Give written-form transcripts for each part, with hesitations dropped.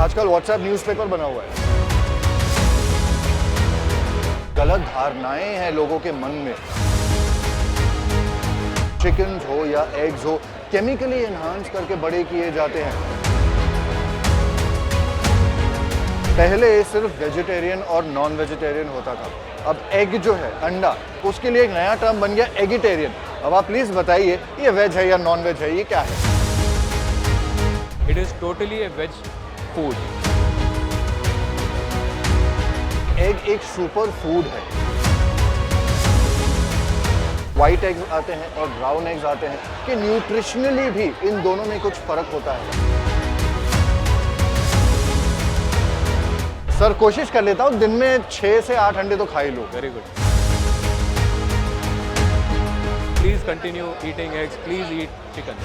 आजकल WhatsApp newspaper बना हुआ है। गलत धारणाएं हैं लोगों के मन में। चिकन हो या एग्स हो, केमिकली एनहांस करके बड़े किए जाते हैं। पहले सिर्फ वेजिटेरियन और नॉन वेजिटेरियन होता था, अब एग जो है अंडा, उसके लिए एक नया टर्म बन गया एगिटेरियन। अब आप प्लीज बताइए ये वेज है या नॉन वेज है, ये क्या है? It is totally a veg food. Egg एक सुपर फूड है। व्हाइट एग्स आते हैं और ब्राउन एग्स आते हैं कि न्यूट्रिशनली भी इन दोनों में कुछ फर्क होता है। सर कोशिश कर लेता हूँ दिन में 6 से 8 अंडे तो खा ही लो। Very good. Please continue eating eggs. Please eat chicken.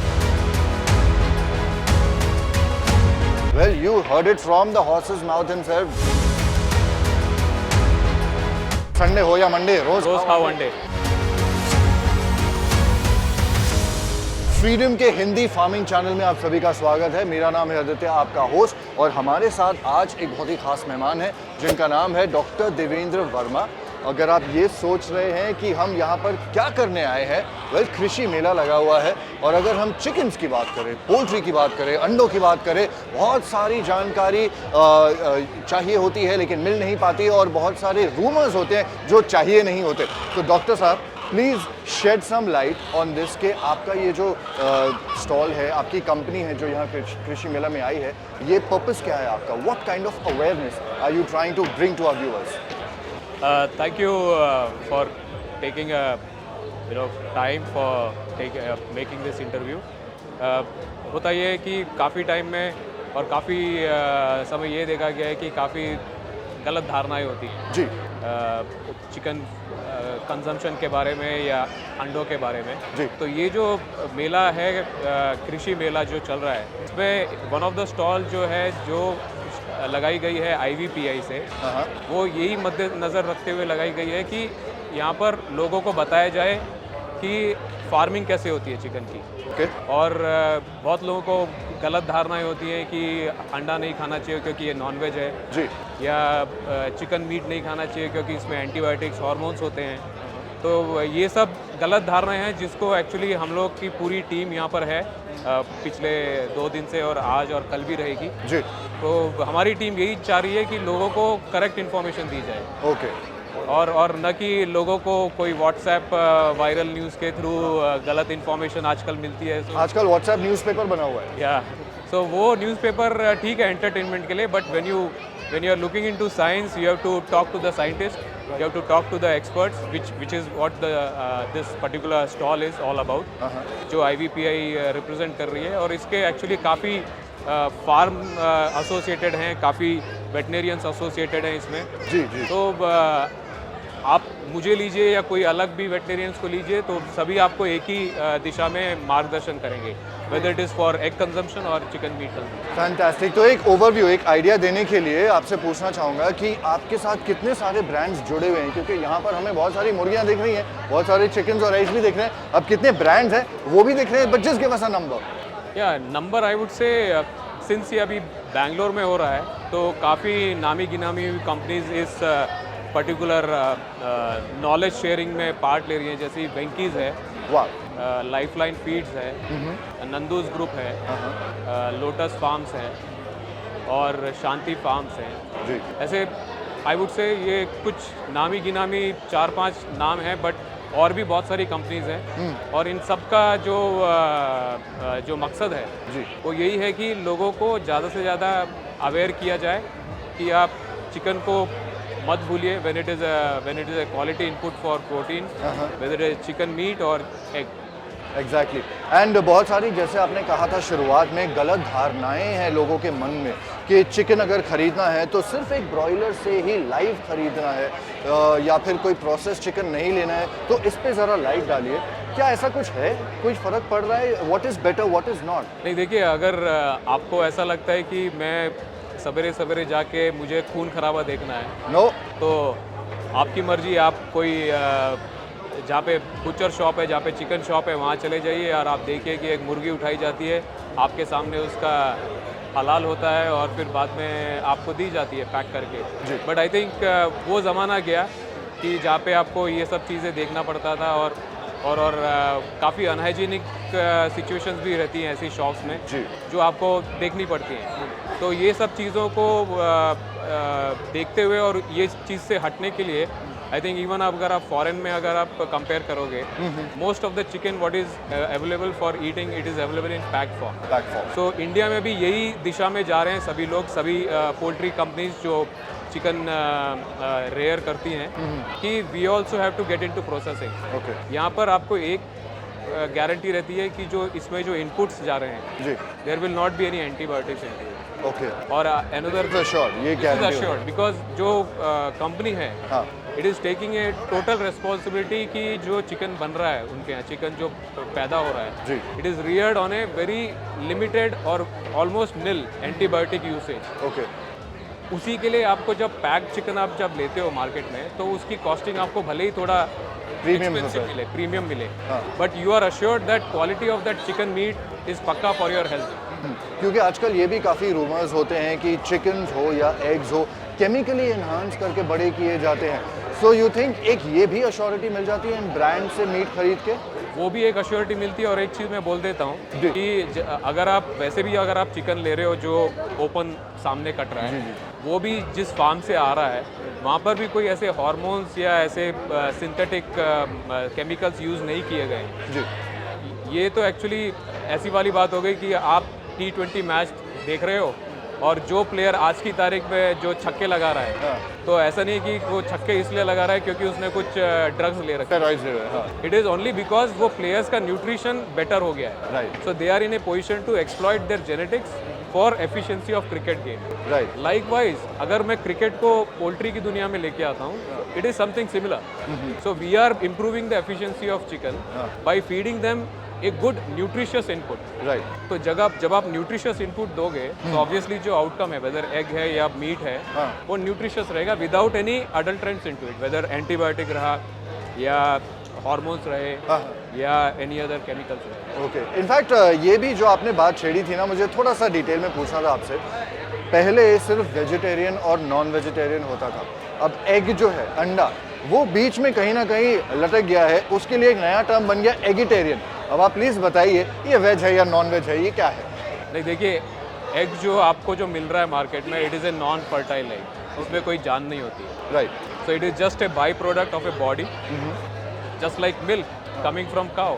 Well, you heard it from the horse's mouth himself. Sunday हो या मंडे, रोज खाओ अंडे। फ्रीडम के हिंदी फार्मिंग चैनल में आप सभी का स्वागत है। मेरा नाम है आदित्य, आपका होस्ट, और हमारे साथ आज एक बहुत ही खास मेहमान है जिनका नाम है डॉक्टर देवेंद्र वर्मा। अगर आप ये सोच रहे हैं कि हम यहाँ पर क्या करने आए हैं, वेल कृषि मेला लगा हुआ है, और अगर हम चिकन्स की बात करें, पोल्ट्री की बात करें, अंडों की बात करें, बहुत सारी जानकारी चाहिए होती है लेकिन मिल नहीं पाती, और बहुत सारे रूमर्स होते हैं जो चाहिए नहीं होते। तो डॉक्टर साहब please shed some light on this के आपका ये जो स्टॉल है, आपकी कंपनी है जो यहाँ कृषि मेला में आई है, ये पर्पस क्या है आपका? What kind of awareness are you trying to bring to our viewers? Thank you for taking time for making this interview. होता ये है कि काफ़ी टाइम में और काफ़ी समय ये देखा गया है कि काफ़ी गलत धारणाएं होती हैं जी चिकन कंजम्पशन के बारे में या अंडों के बारे में। जी। तो ये जो मेला है, कृषि मेला जो चल रहा है, इसमें वन ऑफ द स्टॉल जो है जो लगाई गई है IVPI से, वो यही मद्देनज़र रखते हुए लगाई गई है कि यहाँ पर लोगों को बताया जाए कि फार्मिंग कैसे होती है चिकन की। ओके। और बहुत लोगों को गलत धारणाएं होती हैं कि अंडा नहीं खाना चाहिए क्योंकि ये नॉन वेज है जी। या चिकन मीट नहीं खाना चाहिए क्योंकि इसमें एंटीबायोटिक्स हार्मोन्स होते हैं। तो ये सब गलत धारणाएं हैं जिसको एक्चुअली हम लोग की पूरी टीम यहाँ पर है पिछले 2 दिन से, और आज और कल भी रहेगी जी। तो हमारी टीम यही चाह रही है कि लोगों को करेक्ट इन्फॉर्मेशन दी जाए। ओके। और न कि लोगों को कोई व्हाट्सएप वायरल न्यूज़ के थ्रू गलत इन्फॉर्मेशन आजकल मिलती है। आजकल व्हाट्सएप न्यूज़पेपर बना हुआ है। या सो वो न्यूज़पेपर ठीक है एंटरटेनमेंट के लिए, but when you are looking into science you have to talk to the scientist, you have to talk to the experts, which is what this particular stall is all about, जो IVPI represent कर रही है। और इसके actually काफ़ी farm associated हैं, काफ़ी वेटनेरियंस associated हैं इसमें। जी जी। तो आप मुझे लीजिए या कोई अलग भी वेटनेरियंस को लीजिए, तो सभी आपको एक ही दिशा में मार्गदर्शन करेंगे, whether it is for egg consumption और चिकन मीट कंजम्पशन। फैंटास्टिक। तो एक ओवरव्यू, एक आइडिया देने के लिए आपसे पूछना चाहूँगा कि आपके साथ कितने सारे ब्रांड्स जुड़े हुए हैं, क्योंकि यहाँ पर हमें बहुत सारी मुर्गियाँ दिख रही हैं, बहुत सारे चिकन और राइस भी दिख रहे हैं, अब कितने ब्रांड्स हैं वो भी दिख रहे हैं, but just give us a number. या number I would say, since ये अभी बैंगलोर में हो रहा है तो काफ़ी नामी गिनामी कंपनीज इस पर्टिकुलर नॉलेज शेयरिंग में पार्ट ले रही हैं, जैसे वेंकीज़ है, वाह, लाइफलाइन फीड्स है, नंदूज ग्रुप है, लोटस फार्म्स है और शांति फार्म्स हैं। जी। ऐसे आई वुड से ये कुछ नामी गिनामी 4-5 नाम हैं, बट और भी बहुत सारी कंपनीज हैं, और इन सब का जो मकसद है जी, वो यही है कि लोगों को ज़्यादा से ज़्यादा अवेयर किया जाए कि आप चिकन को मत भूलिए when it is a quality input for protein, whether it is chicken meet और एग। एग्जैक्टली। एंड बहुत सारी, जैसे आपने कहा था शुरुआत में, गलत धारणाएं हैं लोगों के मन में कि चिकन अगर खरीदना है तो सिर्फ एक ब्रॉयलर से ही लाइव खरीदना है, या फिर कोई प्रोसेस चिकन नहीं लेना है। तो इस पे ज़रा लाइट डालिए, क्या ऐसा कुछ है, कुछ फ़र्क पड़ रहा है? What is better, what is not? नहीं, देखिए, अगर आपको ऐसा लगता है कि मैं सवेरे सवेरे जाके मुझे खून खराबा देखना है, नो, तो आपकी मर्जी। आप कोई जहाँ पे बुचर शॉप है, जहाँ पे चिकन शॉप है, वहाँ चले जाइए और आप देखिए कि एक मुर्गी उठाई जाती है, आपके सामने उसका हलाल होता है और फिर बाद में आपको दी जाती है पैक जी। करके। बट आई थिंक वो ज़माना गया कि जहाँ पे आपको ये सब चीज़ें देखना पड़ता था और काफ़ी अनहाइजीनिक सिचुएशंस भी रहती हैं ऐसी शॉप्स में जी। जो आपको देखनी पड़ती हैं। तो ये सब चीज़ों को देखते हुए और ये चीज़ से हटने के लिए आई थिंक इवन अगर आप फॉरेन में अगर आप कंपेयर करोगे, most of the chicken what is available for eating it is available in pack form. Platform. So India में भी यही दिशा में जा रहे हैं सभी लोग, सभी पोल्ट्री कंपनीज जो चिकन रेयर करती हैं कि we also have to get into processing. Okay. यहाँ पर आपको एक गारंटी रहती है कि जो इसमें जो इनपुट्स जा रहे हैं जी। There will not be any antibiotics in it. Okay. और अनदर श्योर ये गारंटी अश्योर्ड बिकॉज जो कंपनी है हाँ। It is taking a total responsibility कि जो चिकन बन रहा है उनके यहाँ, चिकन जो पैदा हो रहा है, जी। It is reared on a very limited और almost nil antibiotic usage. Okay. उसी के लिए आपको जब पैक चिकन आप जब लेते हो मार्केट में तो उसकी कॉस्टिंग आपको भले ही थोड़ा प्रीमियम एक्सपेंसिव मिले, प्रीमियम मिले, हाँ। But you are assured that quality of that chicken meat is पक्का फॉर योर हेल्थ। क्योंकि आजकल ये भी काफ़ी रूमर्स होते हैं कि चिकन हो या एग्स हो केमिकली एनहांस करके बड़े किए जाते हैं। सो यू थिंक एक ये भी अश्योरिटी मिल जाती है इन ब्रांड से मीट खरीद के? वो भी एक अश्योरिटी मिलती है। और एक चीज़ मैं बोल देता हूँ जी। कि अगर आप वैसे भी अगर आप चिकन ले रहे हो जो ओपन सामने कट रहा है, वो भी जिस फार्म से आ रहा है वहाँ पर भी कोई ऐसे हार्मोन्स या ऐसे सिंथेटिक केमिकल्स यूज़ नहीं किए गए हैं। जी। ये तो एक्चुअली ऐसी वाली बात हो गई कि आप T20 मैच देख रहे हो और जो प्लेयर आज की तारीख में जो छक्के लगा रहा है, हाँ। तो ऐसा नहीं कि वो छक्के इसलिए लगा रहा है क्योंकि उसने कुछ ड्रग्स ले रखे। स्टेरॉइड्स ले रहे हैं, हाँ। इट इज़ ओनली बिकॉज वो प्लेयर्स का न्यूट्रिशन बेटर हो गया है। Right. So they are in a position to exploit their genetics for efficiency of cricket game. Right. Likewise अगर मैं क्रिकेट को पोल्ट्री की दुनिया में लेके आता हूँ, it is something similar. So we are improving the efficiency of chicken by feeding them a good nutritious input. Right. तो जब आप न्यूट्रिशियस इनपुट दोगे तो ऑब्वियसली जो आउटकम है, वेदर एग है या मीट है, हाँ। वो न्यूट्रिशियस रहेगा without any adulterants into it, whether antibiotic रहा या हार्मोन्स रहे हाँ। या एनी अदर केमिकल्स रहे। ओके। इनफैक्ट ये भी जो आपने बात छेड़ी थी ना, मुझे थोड़ा सा डिटेल में पूछना था आपसे। पहले सिर्फ वेजिटेरियन और नॉन वेजिटेरियन होता था, अब एग जो है, अंडा, वो बीच में कहीं ना कहीं लटक गया है, उसके लिए एक नया टर्म बन गया एगिटेरियन। अब आप प्लीज़ बताइए ये वेज है या नॉन वेज है, ये क्या है? नहीं देखिए, एग जो आपको जो मिल रहा है मार्केट में, it is a non fertile egg, उसमें कोई जान नहीं होती है। Right. So it is just a by product of a body, just like milk coming from cow.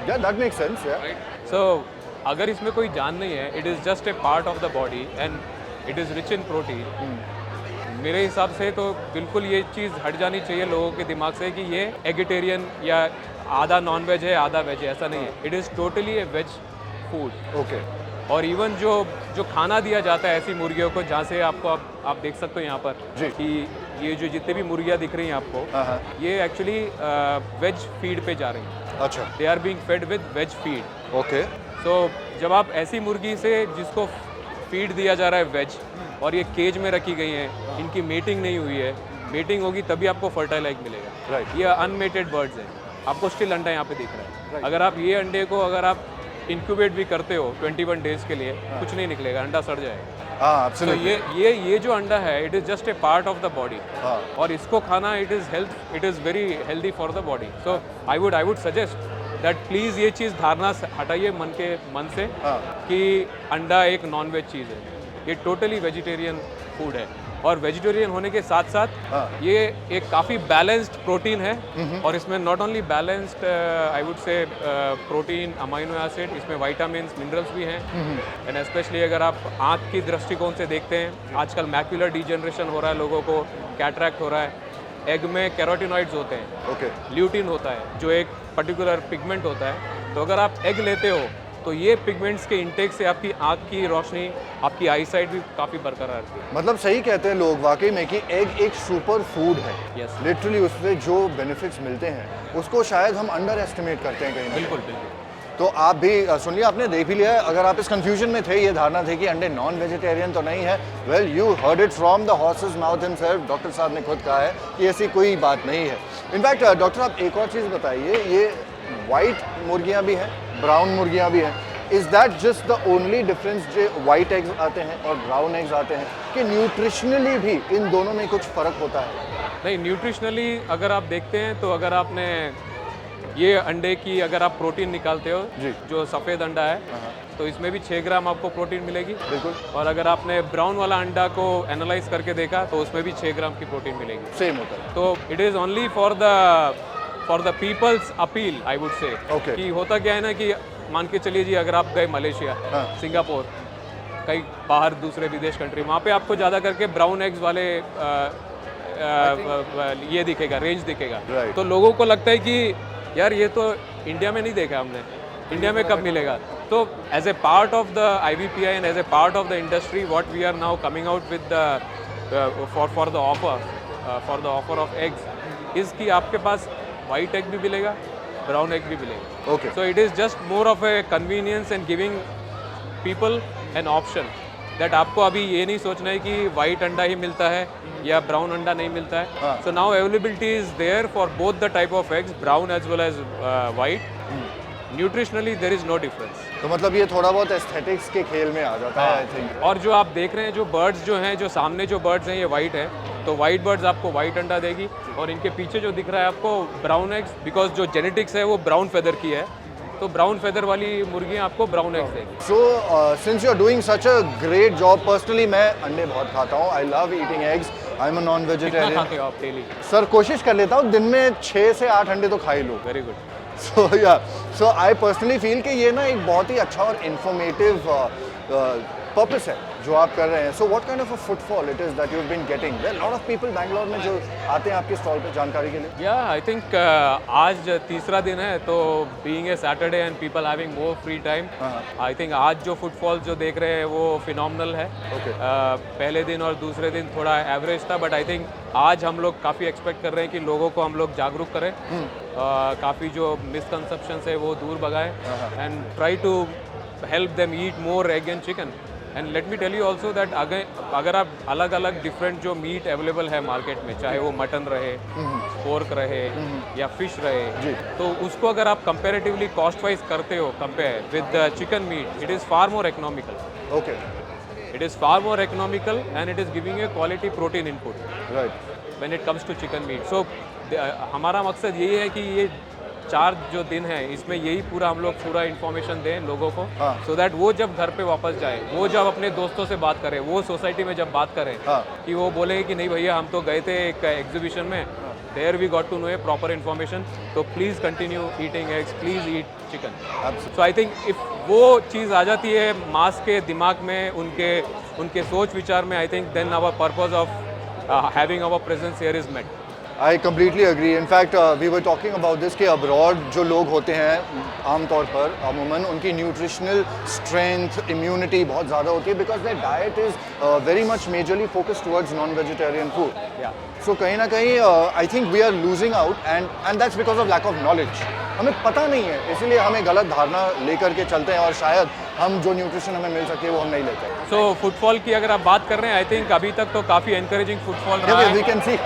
या दैट मेक सेंस या। सो अगर इसमें कोई जान नहीं है, it is just a part of the body and it is rich in protein. मेरे हिसाब से तो बिल्कुल ये चीज़ हट जानी चाहिए लोगों के दिमाग से कि ये एगिटेरियन या आधा नॉन वेज है आधा वेज है, ऐसा नहीं है। It is totally a veg food. Okay. और इवन जो खाना दिया जाता है ऐसी मुर्गियों को, जहाँ से आपको आप देख सकते हो यहाँ पर जी। कि ये जो जितने भी मुर्गियाँ दिख रही हैं आपको, हाँ हाँ। ये एक्चुअली वेज फीड पे जा रही हैं। अच्छा। They are being fed with veg feed. Okay. So जब आप ऐसी मुर्गी से जिसको फीड दिया जा रहा है वेज और ये केज में रखी गई हैं, इनकी मेटिंग नहीं हुई है, मेटिंग होगी तभी आपको फर्टाइल एग मिलेगा। राइट। ये अनमेटेड बर्ड्स हैं, आपको स्टिल अंडा यहाँ पे दिख रहा है। Right. अगर आप ये अंडे को अगर आप इंक्यूबेट भी करते हो 21 डेज के लिए, कुछ नहीं निकलेगा, अंडा सड़ जाएगा। हाँ तो एब्सोल्युटली। ये जो अंडा है, it is just a part of the body. हाँ। और इसको खाना it is very healthy for the body. So I would suggest that please ये चीज़ धारणा हटाइए मन से हाँ। कि अंडा एक नॉन वेज चीज़ है। ये टोटली वेजिटेरियन फूड है और वेजिटेरियन होने के साथ साथ हाँ। ये एक काफ़ी बैलेंस्ड प्रोटीन है। और इसमें not only balanced I would से प्रोटीन, अमाइनो एसिड, इसमें विटामिन्स, मिनरल्स भी हैं। एंड स्पेशली अगर आप आँख की दृष्टिकोण से देखते हैं, आजकल मैक्यूलर डिजनरेशन हो रहा है, लोगों को कैटरैक्ट हो रहा है। एग में कैरोटिनॉइड्स होते हैं, ओके। ल्यूटिन होता है जो एक पर्टिकुलर पिगमेंट होता है। तो अगर आप एग लेते हो तो ये पिगमेंट्स के इंटेक से आपकी आँख की रोशनी, आपकी आई साइट भी काफ़ी बरकरार रहती है। मतलब सही कहते हैं लोग वाकई में कि एग एक सुपर फूड है। Yes. लिटरली उससे जो बेनिफिट्स मिलते हैं उसको शायद हम अंडर एस्टिमेट करते हैं कहीं ना बिल्कुल कहीं। बिल्कुल। तो आप भी सुन लिया आपने, देख भी लिया है। अगर आप इस कंफ्यूजन में थे, ये धारणा थी कि अंडे नॉन वेजिटेरियन तो नहीं है, well you heard it from the horses mouth himself. Doctor साहब ने खुद कहा है कि ऐसी कोई बात नहीं है। इनफैक्ट डॉक्टर आप एक और चीज़ बताइए, ये वाइट मुर्गियाँ भी हैं, ब्राउन मुर्गियाँ भी हैं, is that just the only difference जो वाइट एग्स आते हैं और ब्राउन एग्स आते हैं, कि न्यूट्रिशनली भी इन दोनों में कुछ फ़र्क होता है? नहीं, न्यूट्रिशनली अगर आप देखते हैं तो अगर आपने ये अंडे की अगर आप प्रोटीन निकालते हो, जी। जो सफ़ेद अंडा है, तो इसमें भी 6 ग्राम आपको प्रोटीन मिलेगी। बिल्कुल। और अगर आपने ब्राउन वाला अंडा को एनालाइज करके देखा तो उसमें भी 6 ग्राम की प्रोटीन मिलेगी। सेम होता है। तो it is only for the people's appeal, I would say. Okay. कि होता क्या है ना कि मान के चलिए जी, अगर आप गए मलेशिया, हाँ। सिंगापुर, कई बाहर दूसरे विदेश कंट्री, वहाँ पे आपको ज़्यादा करके ब्राउन एग्स वाले ये दिखेगा, रेंज दिखेगा। Right. तो लोगों को लगता है कि यार ये तो इंडिया में नहीं देखा हमने, इंडिया में कब मिलेगा? तो as a part of the IVPI and as a part of the industry, what we are now coming out with for the offer of eggs is कि आपके पास वाइट एग भी मिलेगा, ब्राउन एग भी मिलेगा। Okay. So it is just more of A convenience and giving people an option, that आपको अभी ये नहीं सोचना है कि वाइट अंडा ही मिलता है या ब्राउन अंडा नहीं मिलता है। So now availability is there for both the type of eggs, brown as well as white. Nutritionally there is no difference. तो मतलब ये थोड़ा बहुत एस्थेटिक्स के खेल में आ जाता है, आई थिंक। और जो आप देख रहे हैं, जो बर्ड्स जो हैं, जो सामने जो बर्ड्स हैं, ये वाइट है, तो वाइट बर्ड्स आपको वाइट अंडा देगी। और इनके पीछे जो दिख रहा है आपको ब्राउन एग्स, बिकॉज जो जेनेटिक्स है वो ब्राउन फेदर की है, तो ब्राउन फेदर वाली मुर्गियाँ आपको ब्राउन एग्स देगी। So since you are doing such a great job, personally मैं अंडे बहुत खाता हूँ, I love eating eggs, I am a non कितना वेजिटेरियन। खाते हो आप डेली? सर कोशिश कर लेता हूँ दिन में 6 से 8 अंडे तो खा ही लूँ। Very good. So I personally feel कि ये ना एक बहुत ही अच्छा और इंफॉर्मेटिव पर्पस है जो आप कर रहे हैं। So what kind of a footfall it is that you have been getting? There lot of people Bangalore में जो आते हैं आपके स्टॉल पे जानकारी के लिए। या आई थिंक आज तीसरा दिन है, तो being a Saturday and people having more free time, I think आज जो फुटफॉल जो देख रहे हैं वो फिनोमिनल है। Okay. पहले दिन और दूसरे दिन थोड़ा एवरेज था, बट आई थिंक आज हम लोग काफ़ी एक्सपेक्ट कर रहे हैं कि लोगों को हम लोग जागरूक करें, काफ़ी जो मिसकंसेप्शंस है वो दूर भगाएं and try to help them eat more egg and chicken. And let me tell you also that अगर आप अलग अलग डिफरेंट जो मीट अवेलेबल है मार्केट में, चाहे वो मटन रहे, पोर्क रहे या फिश रहे, तो उसको अगर आप कंपेरेटिवली कॉस्ट वाइज करते हो compare with chicken meat, it is far more economical. Okay, it is far more economical and it is giving a quality protein input right. When it comes to chicken meat. So हमारा मकसद यही है कि ये 4 जो दिन है इसमें यही पूरा हम लोग पूरा इन्फॉर्मेशन दें लोगों को, सो दैट वो जब घर पे वापस जाए, वो जब अपने दोस्तों से बात करें, वो सोसाइटी में जब बात करें, कि वो बोले कि नहीं भैया हम तो गए थे एक एग्जीबिशन में, there we got to know a proper information, तो please continue eating eggs, please eat chicken. So I think if वो चीज़ आ जाती है मास के दिमाग में, उनके सोच विचार में, I think then our purpose of having our presence here is met. I completely agree. In fact we were talking about this कि अब्रॉड जो लोग होते हैं आमतौर पर अमूमन उनकी न्यूट्रिशनल स्ट्रेंथ, इम्यूनिटी बहुत ज़्यादा होती है, because their diet is very much majorly focused towards non vegetarian food. So कहीं ना कहीं I think we are losing out and that's because of lack of knowledge. हमें पता नहीं है, इसीलिए हमें गलत धारणा लेकर के चलते हैं और शायद हम जो न्यूट्रिशन हमें मिल सकती है वो हम नहीं लेते। सो फुटफॉल की अगर आप बात कर रहे हैं, आई थिंक अभी तक तो काफ़ी एनकरेजिंग फुटफॉल रहा है। We can see.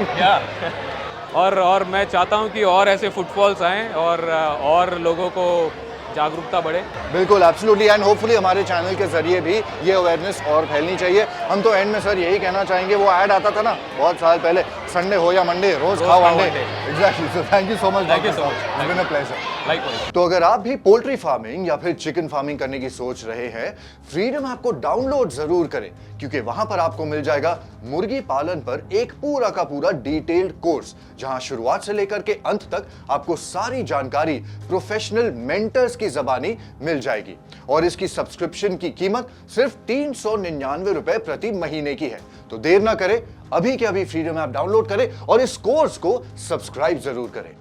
और मैं चाहता हूं कि और ऐसे फुटफॉल्स आएँ और लोगों को जागरूकता बढ़े। बिल्कुल, एब्सोल्युटली, एंड होपफुली हमारे चैनल के जरिए भी ये अवेयरनेस और फैलनी चाहिए। हम तो एंड में सर यही कहना चाहेंगे, वो ऐड आता था ना बहुत साल पहले, संडे हो या मंडे, रोज खाओ अंडे। Exactly. So thank you so much. Thank you so much. It's been a pleasure. Likewise. तो अगर आप भी पोल्ट्री फार्मिंग या फिर चिकन फार्मिंग करने की सोच रहे हैं, फ्रीडम ऐप को डाउनलोड जरूर करें, क्योंकि वहां पर आपको मिल जाएगा मुर्गी पालन पर एक पूरा का पूरा डिटेल्ड कोर्स, जहां शुरुआत से लेकर के अंत तक आपको सारी जानकारी प्रोफेशनल मेंटर्स की ज़बानी मिल जाएगी। और इसकी सब्सक्रिप्शन की कीमत सिर्फ 399 रुपए प्रति महीने की है। तो देर ना करें, अभी के अभी फ्रीडम ऐप डाउनलोड करें और इस कोर्स को सब्सक्राइब जरूर करें।